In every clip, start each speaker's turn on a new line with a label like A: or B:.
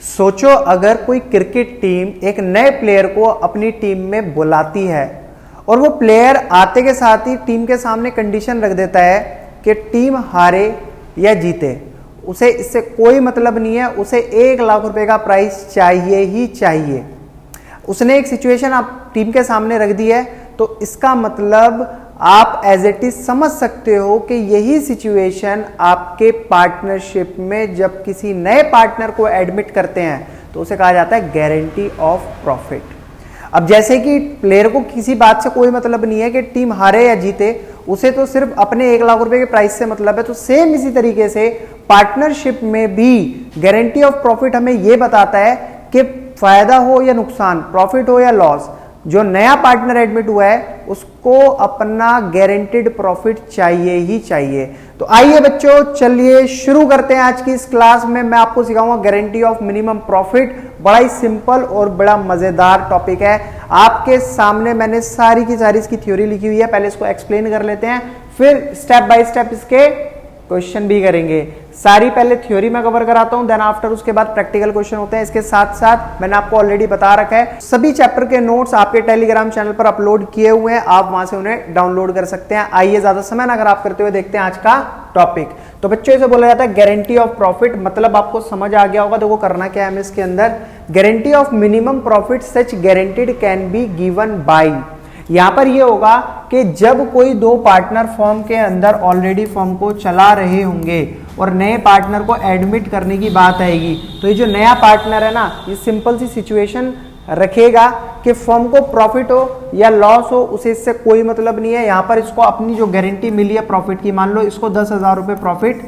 A: सोचो अगर कोई क्रिकेट टीम एक नए प्लेयर को अपनी टीम में बुलाती है और वो प्लेयर आते के साथ ही टीम के सामने कंडीशन रख देता है कि टीम हारे या जीते, उसे इससे कोई मतलब नहीं है, उसे 1 लाख रुपए का प्राइस चाहिए ही चाहिए। उसने एक सिचुएशन आप टीम के सामने रख दी है, तो इसका मतलब आप एज इट इज समझ सकते हो कि यही सिचुएशन आपके पार्टनरशिप में जब किसी नए पार्टनर को एडमिट करते हैं तो उसे कहा जाता है गारंटी ऑफ प्रॉफिट। अब जैसे कि प्लेयर को किसी बात से कोई मतलब नहीं है कि टीम हारे या जीते, उसे तो सिर्फ अपने 1 लाख रुपए के प्राइस से मतलब है, तो सेम इसी तरीके से पार्टनरशिप में भी गारंटी ऑफ प्रॉफिट हमें यह बताता है कि फायदा हो या नुकसान, प्रॉफिट हो या लॉस, जो नया पार्टनर एडमिट हुआ है उसको अपना गारंटीड प्रॉफिट चाहिए ही चाहिए। तो आइए बच्चों, चलिए शुरू करते हैं आज की इस क्लास में। मैं आपको सिखाऊंगा गारंटी ऑफ मिनिमम प्रॉफिट। बड़ा ही सिंपल और बड़ा मजेदार टॉपिक है। आपके सामने मैंने सारी की सारी इसकी थ्योरी लिखी हुई है, पहले इसको एक्सप्लेन कर लेते हैं, फिर स्टेप बाय स्टेप इसके क्वेश्चन भी करेंगे। सारी पहले थ्योरी में कवर कराता हूं, देन आफ्टर उसके बाद प्रैक्टिकल क्वेश्चन होते हैं। इसके साथ साथ मैंने आपको ऑलरेडी बता रखा है सभी चैप्टर के नोट्स आपके टेलीग्राम चैनल पर अपलोड किए हुए हैं, आप वहां से उन्हें डाउनलोड कर सकते हैं। आइए ज्यादा समय ना खराब करते हुए देखते हैं आज का टॉपिक। तो बच्चों इसे बोला जाता है गारंटी ऑफ प्रॉफिट, मतलब आपको समझ आ गया होगा। देखो करना क्या है हमें इसके अंदर, guarantee of minimum profit such guaranteed can be given by. यहां पर यह होगा कि जब कोई दो पार्टनर फर्म के अंदर ऑलरेडी फर्म को चला रहे होंगे और नए पार्टनर को एडमिट करने की बात आएगी, तो ये जो नया पार्टनर है ना, ये सिंपल सी सिचुएशन रखेगा कि फर्म को प्रॉफिट हो या लॉस हो, उसे इससे कोई मतलब नहीं है। यहां पर इसको अपनी जो गारंटी मिली है प्रॉफिट की, मान लो इसको 10,000 रुपए प्रॉफिट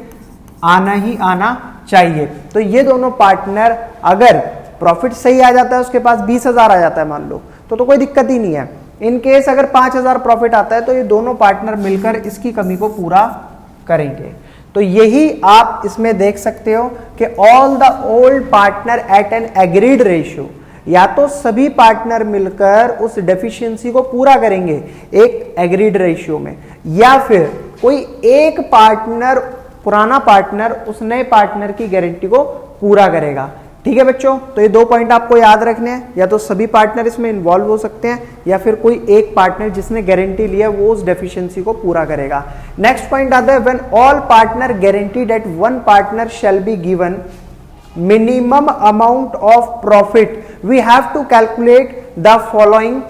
A: आना ही आना चाहिए। तो ये दोनों पार्टनर अगर प्रॉफिट सही आ जाता है, उसके पास 20,000 आ जाता है मान लो, तो कोई दिक्कत ही नहीं है। इन केस अगर 5,000 प्रॉफिट आता है तो ये दोनों पार्टनर मिलकर इसकी कमी को पूरा करेंगे। तो यही आप इसमें देख सकते हो कि all the old partner eight N agreed ratio, या तो सभी पार्टनर मिलकर उस डेफिशिएंसी को पूरा करेंगे एक एग्रीड रेशियो में, या फिर कोई एक पार्टनर, पुराना पार्टनर उस नए पार्टनर की गारंटी को पूरा करेगा। ठीक है बच्चों, तो ये 2 पॉइंट आपको याद रखने हैं, या तो सभी पार्टनर इसमें इन्वॉल्व हो सकते हैं या फिर कोई एक पार्टनर जिसने गारंटी लिया वो उस डेफिशिएंसी को पूरा करेगा। नेक्स्ट पॉइंट आता है when all partner guaranteed at one partner shall be given minimum amount of profit we have to calculate the following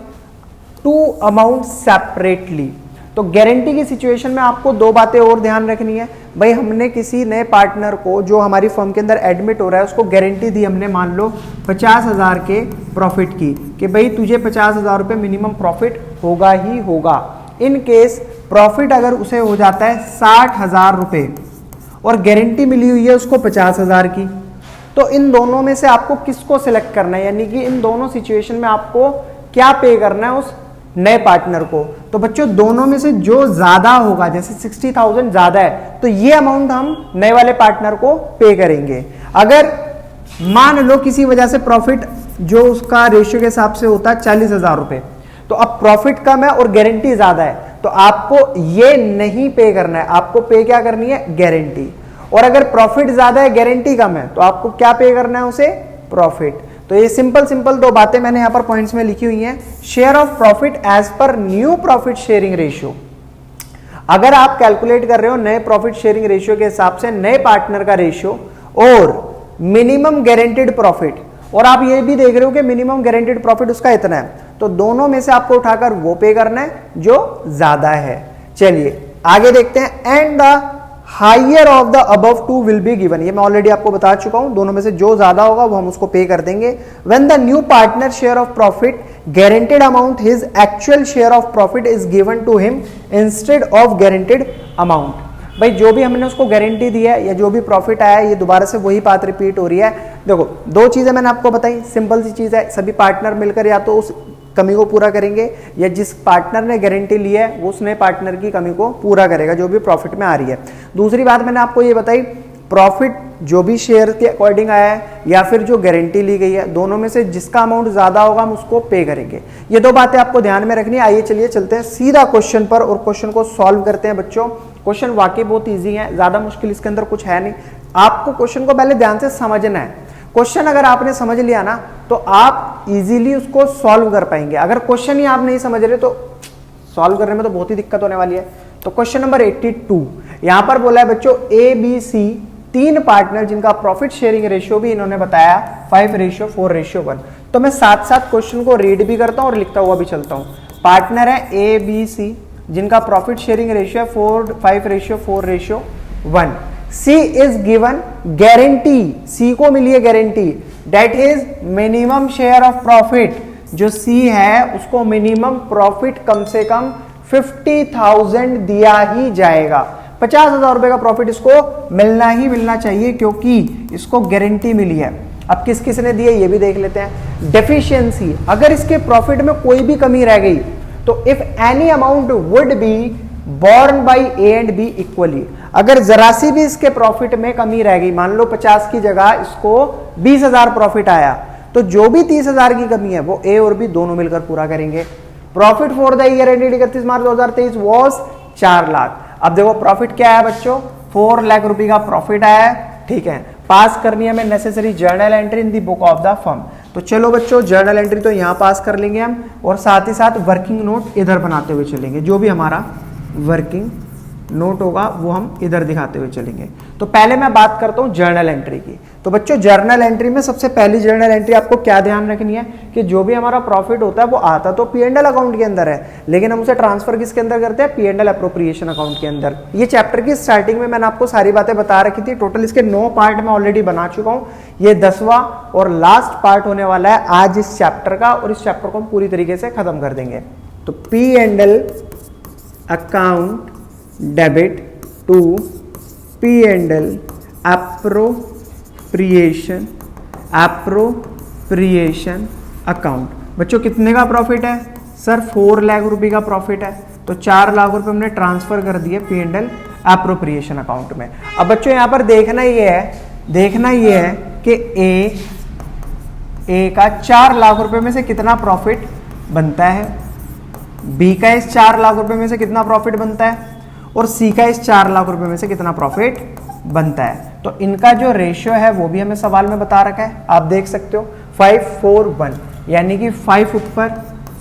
A: 2 amount separately. तो गारंटी की सिचुएशन में आपको 2 बातें और ध्यान रखनी है। भाई हमने किसी नए पार्टनर को जो हमारी फर्म के अंदर एडमिट हो रहा है उसको गारंटी दी हमने, मान लो 50,000 के प्रॉफिट की, कि भाई तुझे 50,000 रुपए मिनिमम प्रॉफिट होगा ही होगा। इन केस प्रॉफिट अगर उसे हो जाता है 60,000 रुपए और गारंटी मिली हुई है उसको 50,000 की, तो इन दोनों में से आपको किसको सिलेक्ट करना है, यानी कि इन दोनों सिचुएशन में आपको क्या पे करना है उस नए पार्टनर को। तो बच्चों दोनों में से जो ज्यादा होगा, जैसे 60,000 ज्यादा है तो ये अमाउंट हम नए वाले पार्टनर को पे करेंगे। अगर मान लो किसी वजह से प्रॉफिट जो उसका रेशियो के हिसाब से होता है 40,000 रुपए, तो अब प्रॉफिट कम है और गारंटी ज्यादा है, तो आपको ये नहीं पे करना है, आपको पे क्या करनी है, गारंटी। और अगर प्रॉफिट ज्यादा है गारंटी कम है तो आपको क्या पे करना है, उसे प्रॉफिट। तो ये सिंपल 2 बातें मैंने यहां पर पॉइंट्स में लिखी हुई हैं। Share of profit as per new profit sharing ratio, अगर आप कैलकुलेट कर रहे हो नए प्रॉफिट शेयरिंग रेशियो के हिसाब से नए पार्टनर का रेशियो, और मिनिमम गारंटीड प्रॉफिट, और आप ये भी देख रहे हो कि मिनिमम गारंटीड प्रॉफिट उसका इतना है, तो दोनों में से आपको उठाकर वो पे करना है जो ज्यादा है। चलिए आगे देखते हैं। And the higher of the above 2 will be given, ये मैं ऑलरेडी आपको बता चुका हूं, दोनों में से जो ज्यादा होगा वो हम उसको पे कर देंगे। When the new partner share of profit guaranteed amount his actual share of profit is given to him instead of guaranteed amount. भाई जो भी हमने उसको गारंटी दी है या जो भी प्रॉफिट आया है, ये दोबारा से वही बात रिपीट हो रही है। देखो 2 चीजें मैंने आपको बताई, सिंपल सी चीज है, सभी पार्टनर मिलकर या तो उस कमी को पूरा करेंगे या जिस पार्टनर ने गारंटी ली है वो उस नए पार्टनर की कमी को पूरा करेगा जो भी प्रॉफिट में आ रही है। दूसरी बात मैंने आपको ये बताई, प्रॉफिट जो भी शेयर के अकॉर्डिंग आया है या फिर जो गारंटी ली गई है, दोनों में से जिसका अमाउंट ज्यादा होगा हम उसको पे करेंगे। ये 2 बातें आपको ध्यान में रखनी है। आइए चलिए चलते हैं सीधा क्वेश्चन पर और क्वेश्चन को सॉल्व करते हैं। बच्चों क्वेश्चन वाकई बहुत ईजी है, ज्यादा मुश्किल इसके अंदर कुछ है नहीं, आपको क्वेश्चन को पहले ध्यान से समझना है। क्वेश्चन अगर आपने समझ लिया ना तो आप इजीली उसको सॉल्व कर पाएंगे। अगर क्वेश्चन ही आप नहीं समझ रहे तो सॉल्व करने में तो बहुत ही दिक्कत होने वाली है। तो क्वेश्चन नंबर 82 यहां पर बोला है बच्चों ए बी सी 3 पार्टनर जिनका प्रॉफिट शेयरिंग रेशियो भी इन्होंने बताया 5:4:1। तो मैं साथ साथ क्वेश्चन को रीड भी करता हूं और लिखता हुआ भी चलता हूं। पार्टनर है ए बी सी जिनका प्रॉफिट शेयरिंग रेशियो है 5:4:1। सी इज गिवन गारंटी, सी को मिली है guarantee that is minimum share of profit. जो सी है उसको मिनिमम प्रॉफिट कम से कम 50,000 दिया ही जाएगा। 50,000 रुपए का प्रॉफिट इसको मिलना ही मिलना चाहिए क्योंकि इसको गारंटी मिली है। अब किस किस ने दिए ये भी देख लेते हैं। डेफिशिएंसी, अगर इसके प्रॉफिट में कोई भी कमी रह गई तो if any amount would be borne by A and B equally, अगर जरा सी भी इसके प्रॉफिट में कमी रह गई, मान लो 50 की जगह इसको 20,000 प्रॉफिट आया, तो जो भी 30,000 की कमी है वो ए और बी दोनों मिलकर पूरा करेंगे। Profit for the year ended 31 March 2023 was 4 lakh. अब देखो प्रॉफिट क्या है बच्चों, 4 लाख रुपए का प्रॉफिट आया है, ठीक है। पास करनी है हमें necessary journal entry in the book of the firm. तो चलो बच्चों जर्नल एंट्री तो यहां पास कर लेंगे हम, और साथ ही साथ वर्किंग नोट इधर बनाते हुए चलेंगे। जो भी हमारा वर्किंग नोट होगा वो हम इधर दिखाते हुए चलेंगे। तो पहले मैं बात करता हूं जर्नल एंट्री की। तो बच्चों जर्नल एंट्री में सबसे पहली जर्नल एंट्री आपको क्या ध्यान रखनी है कि जो भी हमारा प्रॉफिट होता है वो आता तो P&L अकाउंट के अंदर है, लेकिन हम उसे ट्रांसफर किसके अंदर करते हैं, P&L अप्रोप्रिएशन अकाउंट के अंदर। ये चैप्टर की स्टार्टिंग में मैंने आपको सारी बातें बता रखी थी। टोटल इसके 9 पार्ट में ऑलरेडी बना चुका हूं। ये 10वां और लास्ट पार्ट होने वाला है आज इस चैप्टर का, और इस चैप्टर को हम पूरी तरीके से खत्म कर देंगे। तो P&L account debit to P&L appropriation account. बच्चों कितने का प्रॉफिट है सर, 4 लाख रुपए का प्रॉफिट है, तो 4 लाख रुपए हमने ट्रांसफर कर दिए P&L अप्रोप्रिएशन अकाउंट में। अब बच्चों यहां पर देखना ये है कि ए का 4 लाख रुपए में से कितना प्रॉफिट बनता है, बी का इस 4 लाख रुपए में से कितना प्रॉफिट बनता है, और सी का इस 4 लाख रुपए में से कितना प्रॉफिट बनता है। तो इनका जो रेशियो है वो भी हमें सवाल में बता रखा है, आप देख सकते हो 5:4:1, यानी कि 5 ऊपर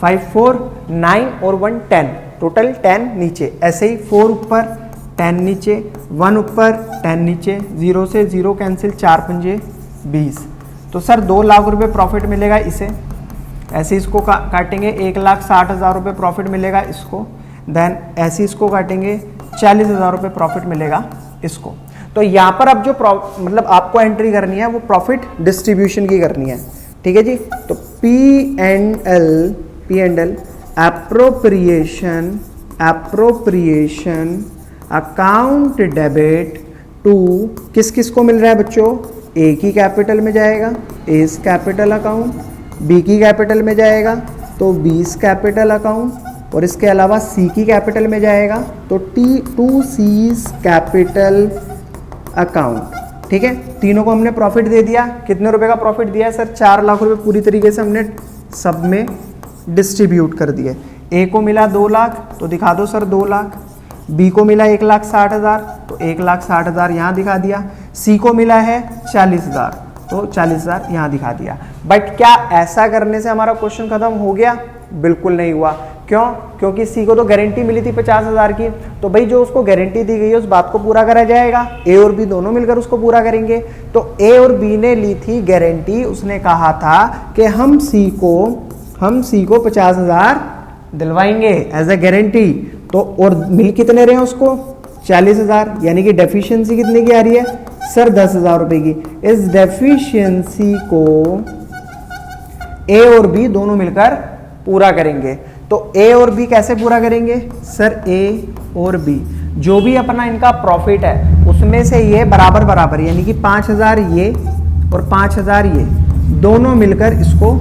A: 5 4 9 और 1 10, टोटल 10 नीचे, ऐसे ही 4 ऊपर 10 नीचे, 1 ऊपर 10 नीचे, 0 से 0 कैंसिल, 4 पंजे 20। तो सर 2 लाख रुपए प्रॉफिट मिलेगा इसे, ऐसे इसको काटेंगे 1,60,000 रुपए प्रॉफिट मिलेगा इसको, देन ऐसे इसको काटेंगे 40,000 रुपए प्रॉफिट मिलेगा इसको। तो यहां पर अब जो मतलब आपको एंट्री करनी है वो प्रॉफिट डिस्ट्रीब्यूशन की करनी है, ठीक है जी। तो P&L appropriation account debit to किस किस को मिल रहा है बच्चों, ए की कैपिटल में जाएगा एस कैपिटल अकाउंट, बी की कैपिटल में जाएगा तो बीस कैपिटल अकाउंट, और इसके अलावा सी की कैपिटल में जाएगा तो टू सीज कैपिटल अकाउंट, ठीक है। तीनों को हमने प्रॉफिट दे दिया। कितने रुपए का प्रॉफिट दिया है सर, 4 लाख रुपए पूरी तरीके से हमने सब में डिस्ट्रीब्यूट कर दिए। ए को मिला 2 लाख तो दिखा दो सर 2 लाख, बी को मिला 1,60,000 तो 1,60,000 यहाँ दिखा दिया, सी को मिला है 40,000 तो 40,000 यहाँ दिखा दिया। बट क्या ऐसा करने से हमारा क्वेश्चन खत्म हो गया, बिल्कुल नहीं हुआ। क्यों, क्योंकि सी को तो गारंटी मिली थी 50,000 की, तो भाई जो उसको गारंटी दी गई है उस बात को पूरा करा जाएगा, ए और बी दोनों मिलकर उसको पूरा करेंगे। तो ए और बी ने ली थी गारंटी, उसने कहा था कि हम सी को 50,000 दिलवाएंगे एज ए गारंटी, तो और मिल कितने रहे उसको 40,000, यानी कि डेफिशिएंसी कितने की आ रही है सर 10,000 रुपए की। इस डेफिशिएंसी को ए और बी दोनों मिलकर पूरा करेंगे। तो ए और बी कैसे पूरा करेंगे सर, ए और बी जो भी अपना इनका प्रॉफिट है उसमें से ये बराबर बराबर, यानी कि 5,000 ये और 5,000 ये दोनों मिलकर इसको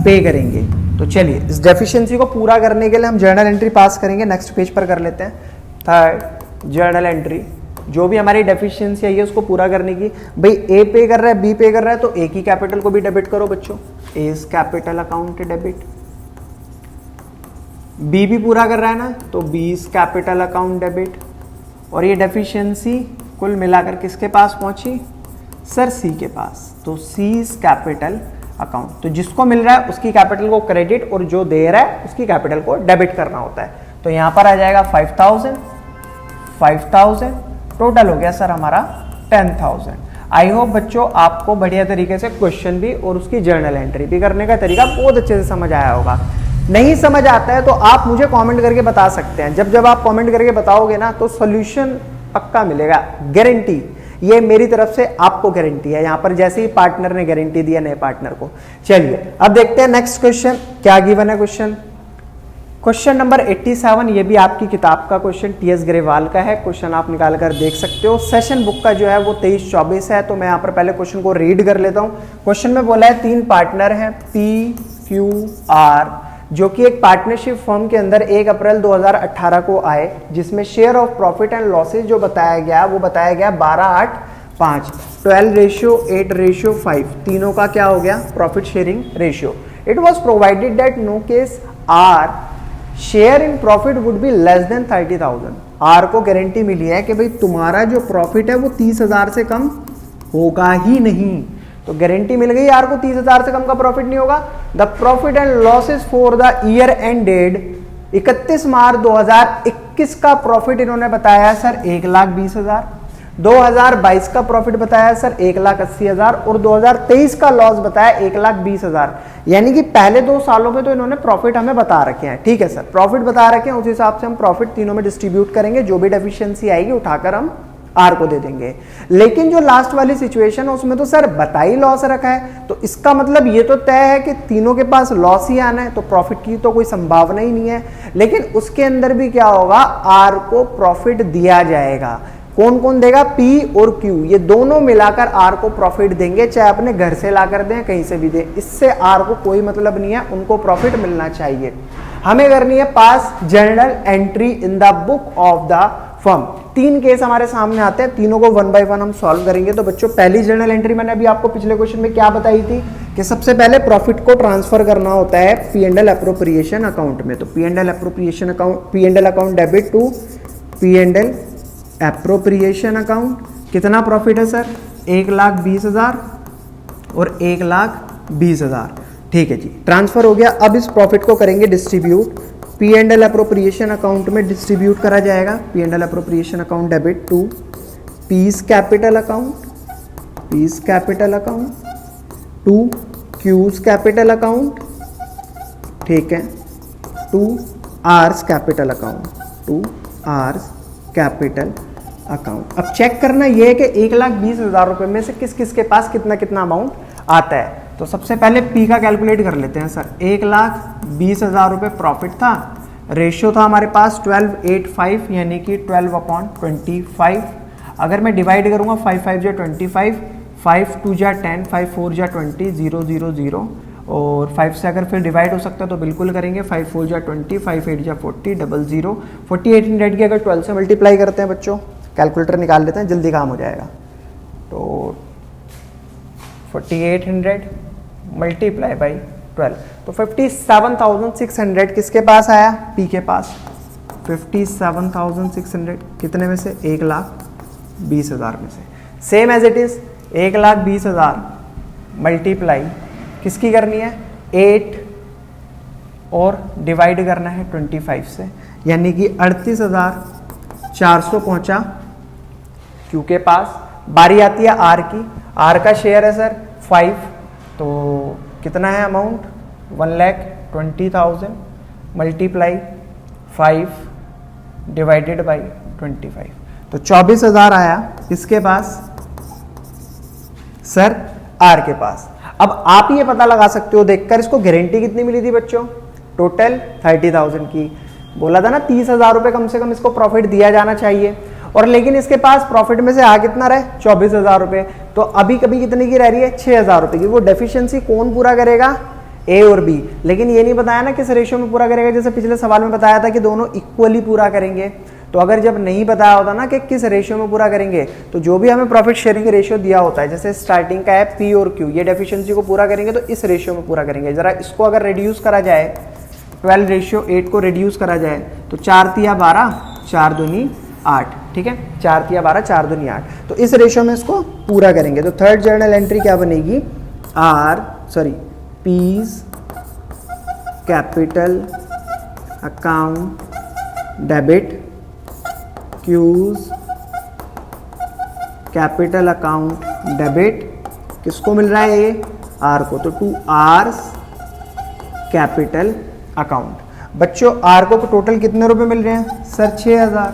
A: पे करेंगे। तो चलिए इस डेफिशिएंसी को पूरा करने के लिए हम जर्नल एंट्री पास करेंगे। नेक्स्ट पेज पर कर लेते हैं। थर्ड जर्नल एंट्री, जो भी हमारी डेफिशिएंसी है उसको पूरा करने की। भाई ए पे कर रहा है, बी पे कर रहा है, तो ए की कैपिटल को भी डेबिट करो बच्चों, as capital account debit. B भी पूरा कर रहा है ना, तो बीस कैपिटल अकाउंट डेबिट। और ये डेफिशिएंसी कुल मिलाकर किसके पास पहुंची सर सी के पास, तो सी इज कैपिटल अकाउंट। तो जिसको मिल रहा है उसकी कैपिटल को क्रेडिट और जो दे रहा है उसकी कैपिटल को डेबिट करना होता है। तो यहां पर आ जाएगा 5000 टोटल हो गया सर हमारा 10,000। आई होप बच्चों आपको बढ़िया तरीके से क्वेश्चन भी और उसकी जर्नल एंट्री भी करने का तरीका बहुत अच्छे से समझ आया होगा। नहीं समझ आता है तो आप मुझे कमेंट करके बता सकते हैं। जब आप कमेंट करके बताओगे ना तो सॉल्यूशन पक्का मिलेगा, गारंटी। ये मेरी तरफ से आपको गारंटी है, यहां पर जैसे ही पार्टनर ने गारंटी दिया नए पार्टनर को। चलिए अब देखते हैं नेक्स्ट क्वेश्चन क्या गिवन है। क्वेश्चन नंबर 87, ये भी आपकी किताब का क्वेश्चन टीएस ग्रेवाल का है। क्वेश्चन आप निकाल कर देख सकते हो। सेशन बुक का जो है वो 23-24 है। तो मैं यहाँ पर पहले क्वेश्चन को रीड कर लेता हूँ। क्वेश्चन में बोला है 3 पार्टनर हैं PQR, जो कि एक पार्टनरशिप फर्म के अंदर 1 अप्रैल 2018 को आए, जिसमें share of profit and losses जो बताया गया वो बताया गया 12:8:5, 12:8:5। तीनों का क्या हो गया? Profit sharing ratio. It was provided that no case R share in profit would be less than 30,000। R को गारंटी मिली है कि भाई तुम्हारा जो प्रॉफिट है वो 30,000 से कम होगा ही नहीं। तो गारंटी मिल गई आर को 30,000 से कम का प्रॉफिट नहीं होगा। The profit and losses for the year ended 31 मार्च 2021 का प्रॉफिट इन्होंने बताया सर 1,20,000। 2022 का प्रॉफिट बताया सर 1,80,000 और 2023 का लॉस बताया 1,20,000। यानी कि पहले 2 सालों में तो इन्होंने प्रॉफिट हमें बता रखे हैं। ठीक है सर, प्रॉफिट बता रखे हैं, उस हिसाब से हम प्रॉफिट तीनों में डिस्ट्रीब्यूट करेंगे। जो भी डेफिशिएंसी आएगी उठाकर हम आर को दे देंगे। लेकिन जो लास्ट वाली सिचुएशन है उसमें तो सर बता ही लॉस रखा है, तो इसका मतलब ये तो तय है कि तीनों के पास लॉस ही आना है, तो प्रॉफिट की तो कोई संभावना ही नहीं है। लेकिन उसके अंदर भी क्या होगा? आर को प्रॉफिट दिया जाएगा। कौन कौन देगा? पी और क्यू, ये दोनों मिलाकर आर को प्रॉफिट देंगे, चाहे अपने घर से ला कर दें कहीं से भी दें, इससे आर को कोई मतलब नहीं है, उनको प्रॉफिट मिलना चाहिए। हमें करनी है पास journal entry in the book of the firm. 3 case हमारे सामने आते हैं, तीनों को 1 बाय 1 हम सॉल्व करेंगे। तो बच्चों पहली जर्नल एंट्री मैंने अभी आपको पिछले क्वेश्चन में क्या बताई थी कि सबसे पहले प्रॉफिट को ट्रांसफर करना होता है P&L एप्रोप्रिएशन अकाउंट में। तो P&L appropriation account, P&L account debit to P&L appropriation account. कितना प्रॉफिट है सर? 1,20,000 और 1,20,000। ठीक है जी, ट्रांसफर हो गया। अब इस प्रॉफिट को करेंगे डिस्ट्रीब्यूट। P&L एप्रोप्रिएशन अकाउंट में डिस्ट्रीब्यूट करा जाएगा। P&L appropriation account debit to P's capital account, P's capital account to Q's capital account, ठीक है, to R's capital account, to R's capital account. अब चेक करना यह है कि 1,20,000 रुपए में से किस किस के पास कितना कितना अमाउंट आता है। तो सबसे पहले पी का कैलकुलेट कर लेते हैं सर। 1,20,000 रुपए प्रॉफिट था, रेशियो था हमारे पास 12:8:5 यानी कि 12/25। अगर मैं डिवाइड करूंगा 5 जा 25, 5 2 जा 10, 5 4 जा 20, 0 0 0 और 5 से अगर फिर डिवाइड हो सकता है तो बिल्कुल करेंगे। 5 4 जा 20, 5 8 जा 40, 0 0 4800 की अगर 12 से मल्टीप्लाई करते हैं बच्चों, कैलकुलेटर निकाल लेते हैं, जल्दी काम हो जाएगा। तो 4800 मल्टीप्लाई बाई 12 तो 57,600 किसके पास आया? पी के पास। 57,600 कितने में से? 1,20,000 में से। Same as it is 1,20,000 multiply किसकी करनी है? 8 और डिवाइड करना है 25 से, यानी कि 38,400 पहुंचा क्यू के पास। बारी आती है आर की। आर का शेयर है सर 5, तो कितना है अमाउंट? 1,20,000 मल्टीप्लाई 5 डिवाइडेड बाई 25, तो 24,000 आया किसके पास? सर आर के पास। अब आप ये पता लगा सकते हो देखकर इसको गारंटी कितनी मिली थी बच्चों? टोटल 30,000 की। बोला था ना 30,000 रुपए कम से कम इसको प्रॉफिट दिया जाना चाहिए, और लेकिन इसके पास प्रॉफिट में से आ कितना रहे? 24,000 रुपए। तो अभी कभी कितने की रह रही है? 6,000 रुपए की। वो डेफिशिएंसी कौन पूरा करेगा? ए और बी। लेकिन ये नहीं बताया ना किस रेशियो में पूरा करेगा, जैसे पिछले सवाल में बताया था कि दोनों इक्वली पूरा करेंगे। तो अगर जब नहीं बताया होता ना कि किस रेशियो में पूरा करेंगे, तो जो भी हमें प्रॉफिट शेयरिंग रेशियो दिया होता है, जैसे स्टार्टिंग का है पी और क्यू, ये डेफिशिएंसी को पूरा करेंगे तो इस रेशियो में पूरा करेंगे। जरा इसको अगर रिड्यूस करा जाए, 12:8 को रिड्यूस करा जाए तो 4 तिया 12, 4 दूनी 8, ठीक है, 4 तिया 12, 4 दूनी 8, तो इस रेशियो में इसको पूरा करेंगे। तो थर्ड जर्नल एंट्री क्या बनेगी, P's capital account debit, Q's capital account debit, किसको मिल रहा है ये, आर को, तो 2 आर्स कैपिटल अकाउंट। बच्चों आर को टोटल कितने रुपए मिल रहे हैं सर, 6000।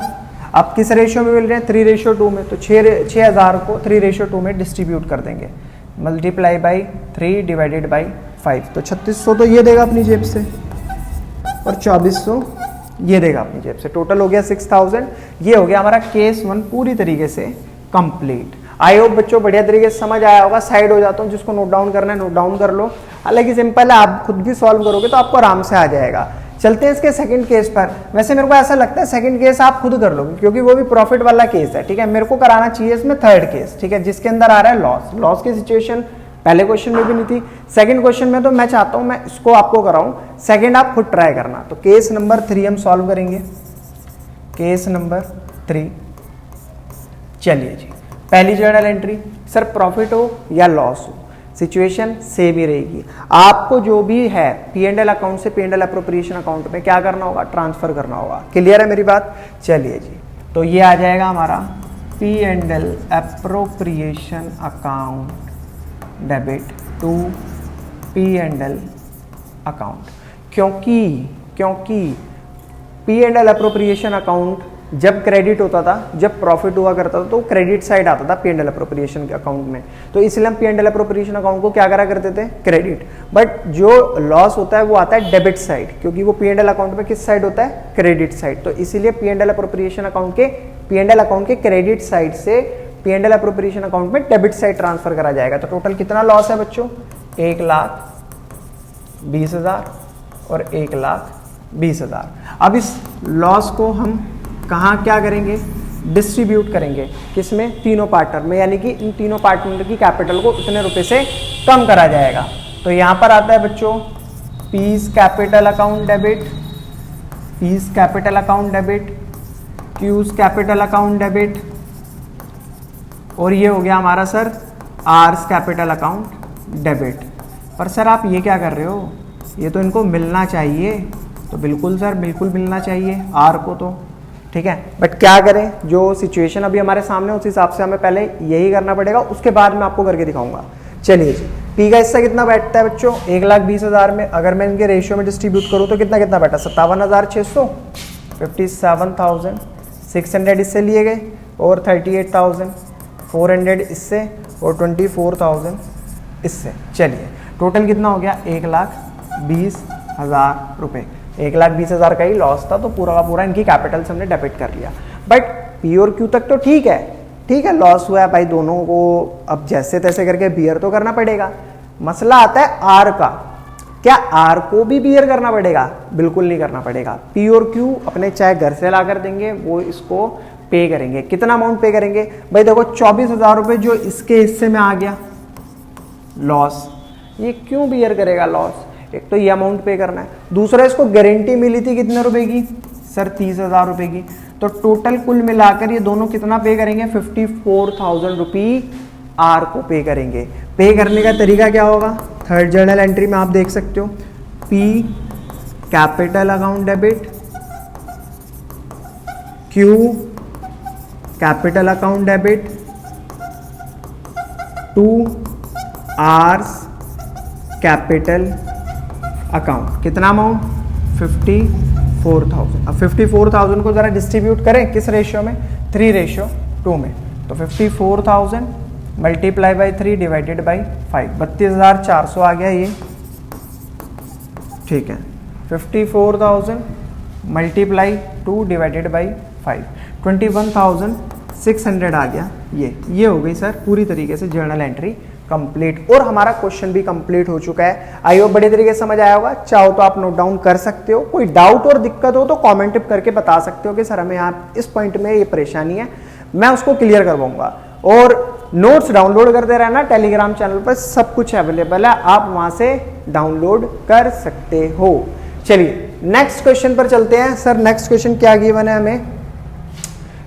A: अब किस रेशियो में मिल रहे हैं, 3:2 में, तो 6000 को 3:2 में डिस्ट्रीब्यूट कर देंगे, मल्टीप्लाई बाई 3 डिवाइडेड बाई 5, तो 3600 तो ये देगा अपनी जेब से और 2400 ये देगा अपनी जेब से, टोटल हो गया 6000। ये हो गया हमारा केस 1 पूरी तरीके से कंप्लीट। आई होप बच्चों बढ़िया तरीके से समझ आया होगा। साइड हो जाता हूँ, जिसको नोट डाउन करना है नोट डाउन कर लो, हालांकि सिंपल है, आप खुद भी सॉल्व करोगे तो आपको आराम से आ जाएगा। चलते हैं इसके सेकंड केस पर। वैसे मेरे को ऐसा लगता है सेकंड केस आप खुद कर लोगे, क्योंकि वो भी प्रॉफिट वाला केस है, ठीक है। मेरे को कराना चाहिए इसमें थर्ड केस, ठीक है, जिसके अंदर आ रहा है लॉस। लॉस की सिचुएशन पहले क्वेश्चन में भी नहीं थी, सेकंड क्वेश्चन में तो मैं चाहता हूं मैं इसको आपको कराऊं, सेकंड आप खुद ट्राई करना। तो केस नंबर 3 हम सॉल्व करेंगे, केस नंबर 3। चलिए जी, पहली जर्नल एंट्री, सर प्रॉफिट हो या लॉस हो, सिचुएशन सेम ही रहेगी। आपको जो भी है P&L अकाउंट से P&L अप्रोप्रिएशन अकाउंट में क्या करना होगा, ट्रांसफर करना होगा। क्लियर है मेरी बात? चलिए जी, तो ये आ जाएगा हमारा P&L appropriation account debit to P&L account, क्योंकि P&L अप्रोप्रिएशन अकाउंट जब क्रेडिट होता था, जब प्रॉफिट हुआ करता था तो क्रेडिट साइड आता था P&L अप्रोप्रिएशन के अकाउंट में, तो इसलिए हम P&L अप्रोप्रिएशन अकाउंट को क्या करा करते थे, क्रेडिट। बट जो लॉस होता है वो आता है डेबिट साइड, क्योंकि वो P&L अकाउंट में किस साइड होता है, क्रेडिट साइड। तो इसीलिए P&L अप्रोप्रिएशन अकाउंट के P&L अकाउंट के क्रेडिट साइड से P&L अप्रोप्रिएशन अकाउंट में डेबिट साइड ट्रांसफर करा जाएगा। तो टोटल कितना लॉस है बच्चों, 1,20,000 और 1,20,000। अब इस लॉस को हम कहाँ क्या करेंगे, डिस्ट्रीब्यूट करेंगे, किसमें, तीनों पार्टनर में, यानी कि इन तीनों पार्टनर की कैपिटल को इतने रुपए से कम करा जाएगा। तो यहाँ पर आता है बच्चों P's capital account debit, P's capital account debit, Q's capital account debit, और ये हो गया हमारा sir R's capital account debit. पर सर आप ये क्या कर रहे हो, ये तो इनको मिलना चाहिए। तो बिल्कुल सर, बिल्कुल मिलना चाहिए आर को, तो ठीक है। बट क्या करें, जो सिचुएशन अभी हमारे सामने उस हिसाब से हमें पहले यही करना पड़ेगा, उसके बाद मैं आपको करके दिखाऊंगा। चलिए जी, पी का हिस्सा कितना बैठता है बच्चों, 1,20,000 में अगर मैं इनके रेशियो में डिस्ट्रीब्यूट करूँ तो कितना कितना बैठा, 57,600, 57,600 इससे लिए गए, और 38,400 इससे, और 24,000 इससे। चलिए टोटल कितना हो गया, 1,20,000 रुपये। 1,20,000 का ही लॉस था, तो पूरा का पूरा इनकी कैपिटल से हमने डेबिट कर लिया। बट पी और क्यू तक तो ठीक है, ठीक है, लॉस हुआ है भाई, दोनों को अब जैसे तैसे करके बियर तो करना पड़ेगा। मसला आता है आर का, क्या आर को भी बियर करना पड़ेगा? बिल्कुल नहीं करना पड़ेगा। पी और क्यू अपने चाहे घर से ला कर देंगे, वो इसको पे करेंगे। कितना अमाउंट पे करेंगे भाई, देखो 24,000 रुपये जो इसके हिस्से में आ गया लॉस, ये क्यों बियर करेगा लॉस, एक तो ये अमाउंट पे करना है, दूसरा इसको गारंटी मिली थी कितने रुपए की सर, 30,000 रुपए की। तो टोटल कुल मिलाकर ये दोनों कितना पे करेंगे, 54,000 रुपये आर को पे करेंगे। पे करने का तरीका क्या होगा, थर्ड जर्नल एंट्री में आप देख सकते हो, P capital account debit, Q capital account debit to R's capital account. कितना अमाउंट, 54,000। अब 54,000 को जरा डिस्ट्रीब्यूट करें किस रेशियो में, 3:2 में। तो 54,000 मल्टीप्लाई बाई 3 डिवाइडेड बाई 5, 32,400 आ गया ये, ठीक है। 54,000 मल्टीप्लाई 2 डिवाइडेड बाई 5, 21,600 आ गया ये हो गई सर पूरी तरीके से जर्नल एंट्री कंप्लीट। और हमारा क्वेश्चन भी कंप्लीट हो चुका है। आई होप बड़े तरीके से समझ आया होगा। चाहो तो आप नोट डाउन कर सकते हो, कोई डाउट और दिक्कत हो तो कमेंट करके बता सकते हो कि सर हमें यहाँ इस पॉइंट में ये परेशानी है, मैं उसको क्लियर करवाऊंगा। और नोट्स डाउनलोड करते रहना, टेलीग्राम चैनल पर सब कुछ अवेलेबल है, आप वहां से डाउनलोड कर सकते हो। चलिए नेक्स्ट क्वेश्चन पर चलते हैं। सर नेक्स्ट क्वेश्चन क्या गिवन है हमें,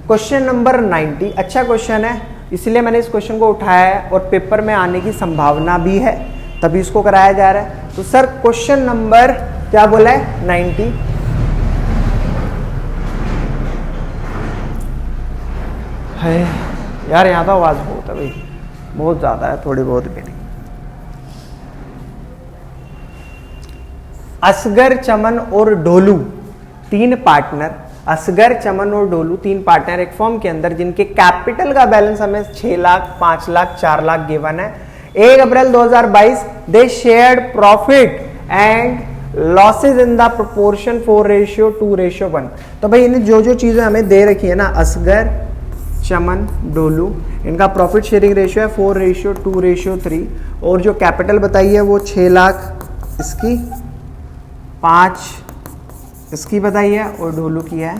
A: क्वेश्चन नंबर 90 अच्छा क्वेश्चन है, इसलिए मैंने इस क्वेश्चन को उठाया है और पेपर में आने की संभावना भी है, तभी इसको कराया जा रहा है। तो सर क्वेश्चन नंबर क्या बोला है 90। है यार यहाँ तो आवाज बहुत है भाई, बहुत ज्यादा है, थोड़ी बहुत भी नहीं। असगर, चमन और डोलू तीन पार्टनर, असगर, चमन और डोलू तीन पार्टनर एक फर्म के अंदर जिनके कैपिटल का बैलेंस हमें 6 लाख, 5 लाख, 4 लाख गिवन है। 1 अप्रैल 2022 दे shared profit and losses in the proportion 4:2:1। तो भाई इन्हें जो जो चीजें हमें दे रखी है ना, असगर, चमन, डोलू, इनका प्रॉफिट शेयरिंग रेशियो है 4:2:3 और जो कैपिटल बताई है वो 6 लाख इसकी, 5 इसकी बताई है और डोलू की है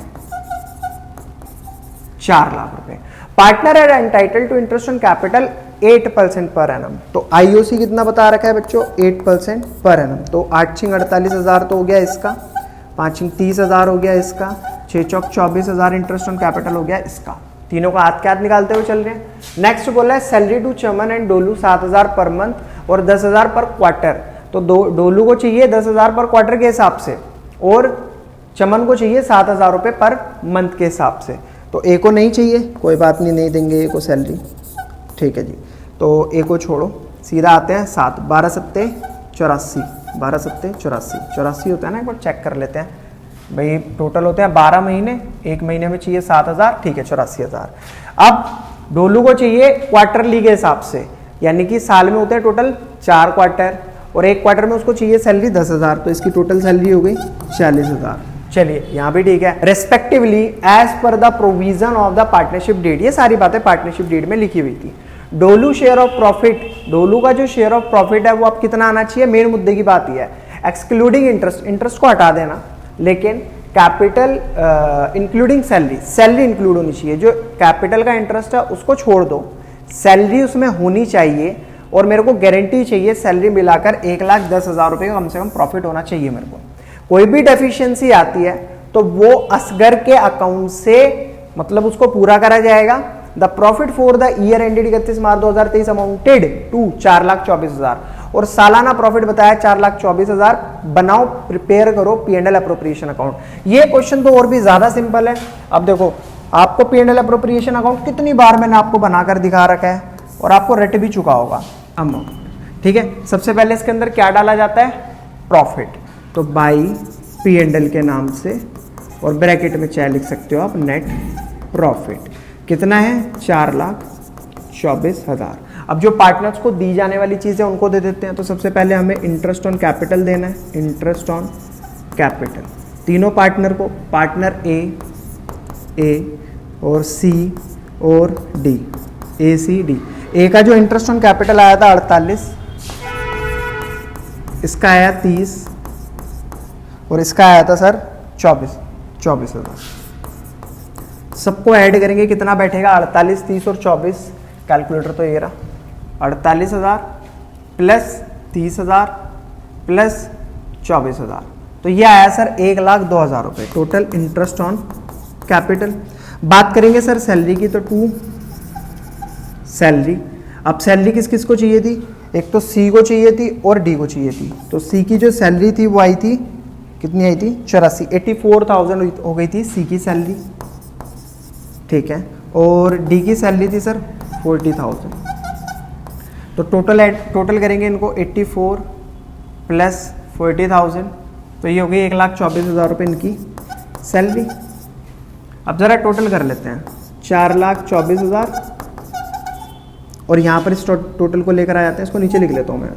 A: 4 लाख रुपए। पार्टनर है entitled to interest on capital 8% per annum. तो आईओसी कितना बता रखा है बच्चों 8% पर एनम। तो 8 छिंग 48,000 तो हो गया इसका, 5 छिंग 30,000 हो गया इसका, 6 चौक 24,000 इंटरेस्ट ऑन कैपिटल हो गया इसका। तीनों का हाथ के हाथ निकालते हुए चल रहे हैं। नेक्स्ट बोला है salary to Chaman and Dolu 7,000 per month और 10,000 पर क्वार्टर। तो डोलू को चाहिए 10,000 पर क्वार्टर के हिसाब से और चमन को चाहिए 7,000 रुपए पर मंथ के हिसाब से। तो ए को नहीं चाहिए, कोई बात नहीं, नहीं देंगे ए को सैलरी, ठीक है जी। तो ए को छोड़ो, सीधा आते हैं 7, 12 सत्ते 84, 12 सत्ते 84, 84 होता है ना, एक बार चेक कर लेते हैं भाई। टोटल होते हैं 12 महीने, एक महीने में चाहिए 7,000, ठीक है 84,000। अब डोलू को चाहिए क्वार्टरली के हिसाब से, यानी कि साल में होते हैं टोटल 4 क्वार्टर और एक क्वार्टर में उसको चाहिए सैलरी 10,000, तो इसकी टोटल सैलरी हो गई 40,000। चलिए यहाँ भी ठीक है। Respectively as per the provision of the partnership deed, ये सारी बातें पार्टनरशिप डीड में लिखी हुई थी। डोलू शेयर ऑफ प्रॉफिट, डोलू का जो शेयर ऑफ प्रॉफिट है वो अब कितना आना चाहिए, मेन मुद्दे की बात यह है। एक्सक्लूडिंग इंटरेस्ट, इंटरेस्ट को हटा देना, लेकिन capital including salary, salary include होनी चाहिए। जो कैपिटल का इंटरेस्ट है उसको छोड़ दो, सैलरी उसमें होनी चाहिए और मेरे को गारंटी चाहिए सैलरी मिलाकर 1,10,000 रुपए का कम से कम प्रॉफिट होना चाहिए मेरे को। कोई भी डेफिशिएंसी आती है तो वो असगर के अकाउंट से मतलब उसको पूरा करा जाएगा। The profit for the year ended 31 March 2023 amounted to 4,24,000 और सालाना प्रॉफिट बताया 4,24,000। बनाओ, प्रिपेयर करो P&L अप्रोप्रिएशन अकाउंट। ये क्वेश्चन तो और भी ज्यादा सिंपल है। अब देखो आपको P&L अप्रोप्रिएशन अकाउंट कितनी बार मैंने आपको बनाकर दिखा रखा है और आपको रट भी चुका होगा अमाउंट, ठीक है। सबसे पहले इसके अंदर क्या डाला जाता है, प्रॉफिट, तो बाई P&L के नाम से और ब्रैकेट में चाहे लिख सकते हो आप नेट प्रॉफिट। कितना है 4,24,000। अब जो पार्टनर्स को दी जाने वाली चीज़ें उनको दे देते हैं। तो सबसे पहले हमें इंटरेस्ट ऑन कैपिटल देना है, इंटरेस्ट ऑन कैपिटल तीनों पार्टनर को, पार्टनर ए और सी और डी, ए सी डी। ए का जो इंटरेस्ट ऑन कैपिटल आया था 48, इसका आया 30 और इसका आया था सर 24,000। सबको ऐड करेंगे कितना बैठेगा 48, 30 और 24, कैलकुलेटर तो ये रहा 48,000 प्लस 30,000 प्लस 24,000, तो ये आया सर 1,02,000 रुपये टोटल इंटरेस्ट ऑन कैपिटल। बात करेंगे सर सैलरी की, तो 2 सैलरी। अब सैलरी किस किस को चाहिए थी, एक तो सी को चाहिए थी और डी को चाहिए थी। तो सी की जो सैलरी थी वो आई थी, कितनी आई थी 84, 84,000 हो गई थी सी की सैलरी, ठीक है। और डी की सैलरी थी सर 40,000। तो टोटल करेंगे इनको 84 प्लस 40,000, तो ये हो गई 1,24,000 रुपये इनकी सैलरी। अब ज़रा टोटल कर लेते हैं, 4,24,000 और यहाँ पर इस टोटल को लेकर आ जाते हैं, इसको नीचे लिख लेता हूँ मैं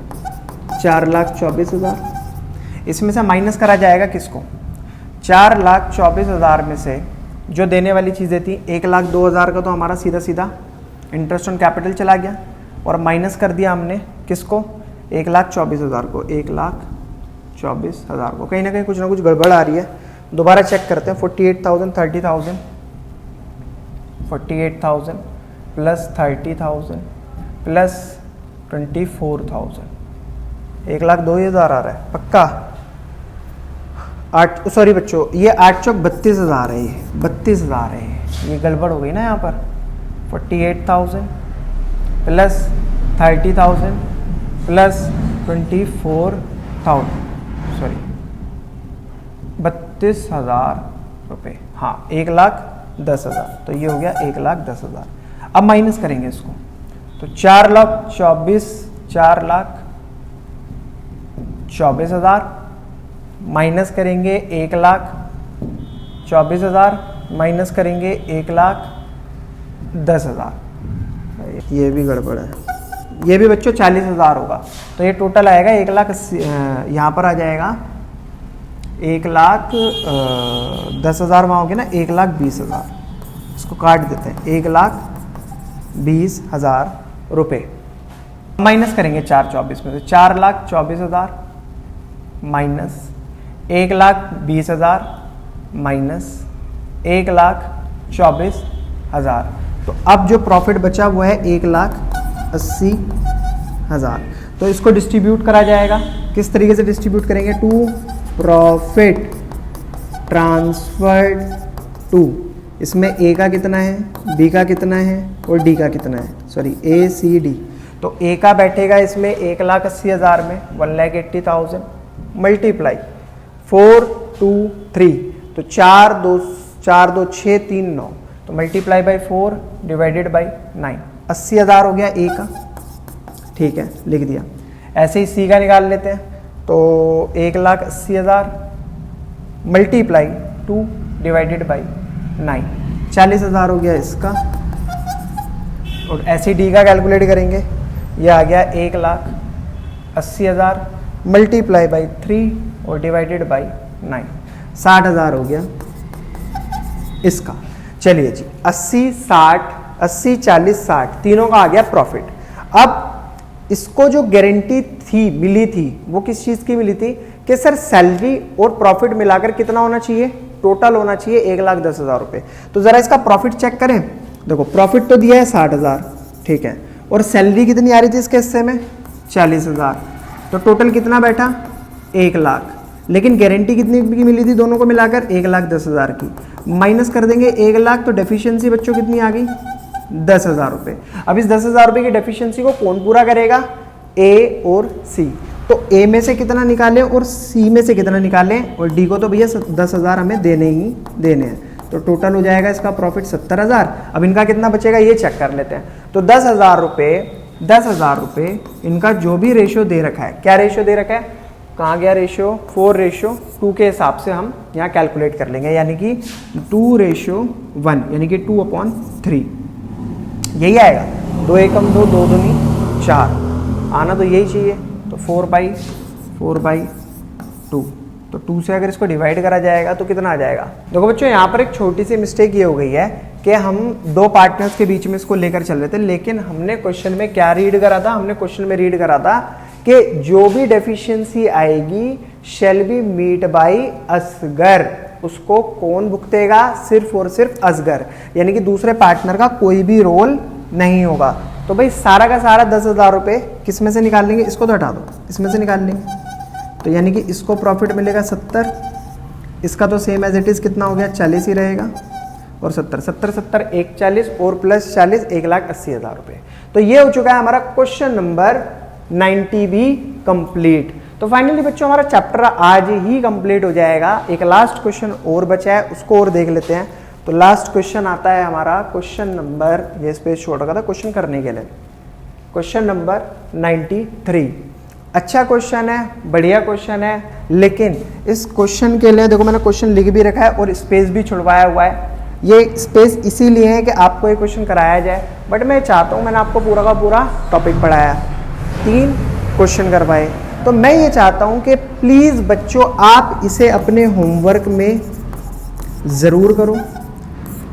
A: 4,24,000। इसमें से माइनस करा जाएगा किसको, 4,24,000 में से जो देने वाली चीज़ें थी 1,02,000 का तो हमारा सीधा सीधा इंटरेस्ट ऑन कैपिटल चला गया और माइनस कर दिया हमने किसको, 1,24,000 को, 1,24,000 को। कहीं ना कहीं कुछ ना कुछ गड़बड़ आ रही है, दोबारा चेक करते हैं। 48,000 30,000, 48,000 प्लस 30,000 प्लस 24,000, 1,02,000 आ रहा है पक्का। 8 सॉरी बच्चों, ये 8 चौक 32,000 है, ये 32,000 है। ये गड़बड़ हो गई ना यहाँ पर। 48,000 प्लस 30,000 प्लस 24,000 सॉरी 32,000 रुपये, हाँ 1,10,000। तो ये हो गया 1,10,000। अब माइनस करेंगे इसको, तो 4,24,000 माइनस करेंगे 1,24,000 माइनस करेंगे 1,10,000। ये भी गड़बड़ है, ये भी बच्चों 40,000 होगा। तो ये टोटल आएगा 1,80,000, यहाँ पर आ जाएगा 1,10,000, वहाँ होगी ना 1,20,000। इसको काट देते हैं, 1,20,000 रुपये माइनस करेंगे 4,24,000 में से। 4,24,000 माइनस 1,20,000 माइनस 1,24,000। तो अब जो प्रॉफिट बचा वो है 1,80,000। तो इसको डिस्ट्रीब्यूट करा जाएगा। किस तरीके से डिस्ट्रीब्यूट करेंगे? टू प्रॉफिट ट्रांसफर्ड टू, इसमें ए का कितना है, बी का कितना है और डी का कितना है, सॉरी ए सी डी। तो ए का बैठेगा इसमें 1,80,000 में 1,80,000 मल्टीप्लाई 4 2 3, तो 4 2 6 3 9, तो मल्टीप्लाई बाई 4 डिवाइडेड बाई 9, 80,000 हो गया ए का। ठीक है, लिख दिया। ऐसे ही सी का निकाल लेते हैं, तो 1,80,000 मल्टीप्लाई 2 डिवाइडेड बाई 9, 40,000 हो गया इसका। और ऐसे डी का कैलकुलेट करेंगे, ये आ गया 1,80,000 मल्टीप्लाई बाई 3 और डिवाइडेड बाई 9, 60,000 हो गया इसका। चलिए जी, 80 60 80 40 60 तीनों का आ गया प्रॉफिट। अब इसको जो गारंटी थी मिली थी वो किस चीज की मिली थी कि सर सैलरी और प्रॉफिट मिलाकर कितना होना चाहिए, टोटल होना चाहिए 1,10,000 रुपये। तो जरा इसका प्रॉफिट चेक करें। देखो प्रॉफिट तो दिया है 60,000, ठीक है, और सैलरी कितनी आ रही थी इसके हिस्से में 40,000, तो टोटल कितना बैठा 1,00,000। लेकिन गारंटी कितनी की मिली थी दोनों को मिलाकर 1,10,000 की। माइनस कर देंगे 1,00,000, तो डेफिशिएंसी बच्चों कितनी आ गई 10,000 रुपये। अब इस 10,000 रुपये की डेफिशिएंसी को कौन पूरा करेगा, ए और सी। तो ए में से कितना निकालें और सी में से कितना निकालें, और डी को तो भैया 10,000 हमें देने ही देने हैं। तो टोटल हो जाएगा इसका प्रॉफिट 70,000। अब इनका कितना बचेगा ये चेक कर लेते हैं। तो 10,000 रुपये इनका जो भी रेशियो दे रखा है, क्या रेशियो दे रखा है, कहाँ गया रेशियो, 4:2 के हिसाब से हम यहाँ कैलकुलेट कर लेंगे, यानी कि 2:1, यानी कि 2/3 यही आएगा। 2 एकम 2, 2 दूनी 4, आना तो यही चाहिए। तो 4/2, तो 2 से अगर इसको डिवाइड करा जाएगा तो कितना आ जाएगा। देखो बच्चों यहाँ पर एक छोटी सी मिस्टेक ये हो गई है कि हम दो पार्टनर्स के बीच में इसको लेकर चल रहे थे, लेकिन हमने क्वेश्चन में क्या रीड करा था, हमने क्वेश्चन में रीड करा था कि जो भी डेफिशिएंसी आएगी shall be met by Asgar, उसको कौन भुगतेगा, सिर्फ और सिर्फ असगर, यानी कि दूसरे पार्टनर का कोई भी रोल नहीं होगा। तो भाई सारा का सारा 10,000 रुपये किस में से निकाल लेंगे, इसको तो हटा दो, इसमें से निकाल लेंगे। तो यानी कि इसको प्रॉफिट मिलेगा 70, इसका तो सेम एज इट इज कितना हो गया 40 ही रहेगा, और 70 70 70 140 और प्लस 40 1,80,000 रुपये। तो ये हो चुका है हमारा क्वेश्चन नंबर 90 भी कंप्लीट। तो फाइनली बच्चों हमारा चैप्टर आज ही कंप्लीट हो जाएगा। एक लास्ट क्वेश्चन और बचा है, उसको और देख लेते हैं। तो लास्ट क्वेश्चन आता है हमारा क्वेश्चन नंबर, ये स्पेस छोड़ रखा था क्वेश्चन करने के लिए, क्वेश्चन नंबर 93। अच्छा क्वेश्चन है, बढ़िया क्वेश्चन है, लेकिन इस क्वेश्चन के लिए देखो मैंने क्वेश्चन लिख भी रखा है और स्पेस भी छुड़वाया हुआ है। ये स्पेस इसीलिए है कि आपको ये क्वेश्चन कराया जाए, बट मैं चाहता हूँ, मैंने आपको पूरा का पूरा टॉपिक पढ़ाया, 3 क्वेश्चन करवाए, तो मैं ये चाहता हूँ कि प्लीज़ बच्चों आप इसे अपने होमवर्क में ज़रूर करो,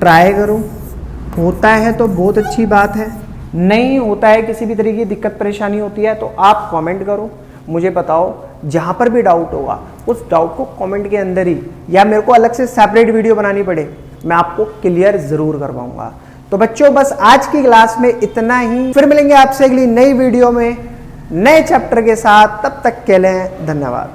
A: ट्राई करो। होता है तो बहुत अच्छी बात है, नहीं होता है किसी भी तरीके की दिक्कत परेशानी होती है तो आप कमेंट करो, मुझे बताओ। जहाँ पर भी डाउट होगा उस डाउट को कमेंट के अंदर ही, या मेरे को अलग से सेपरेट वीडियो बनानी पड़े, मैं आपको क्लियर ज़रूर करवाऊंगा। तो बच्चों बस आज की क्लास में इतना ही, फिर मिलेंगे आपसे अगली नई वीडियो में नए चैप्टर के साथ। तब तक के लिए धन्यवाद।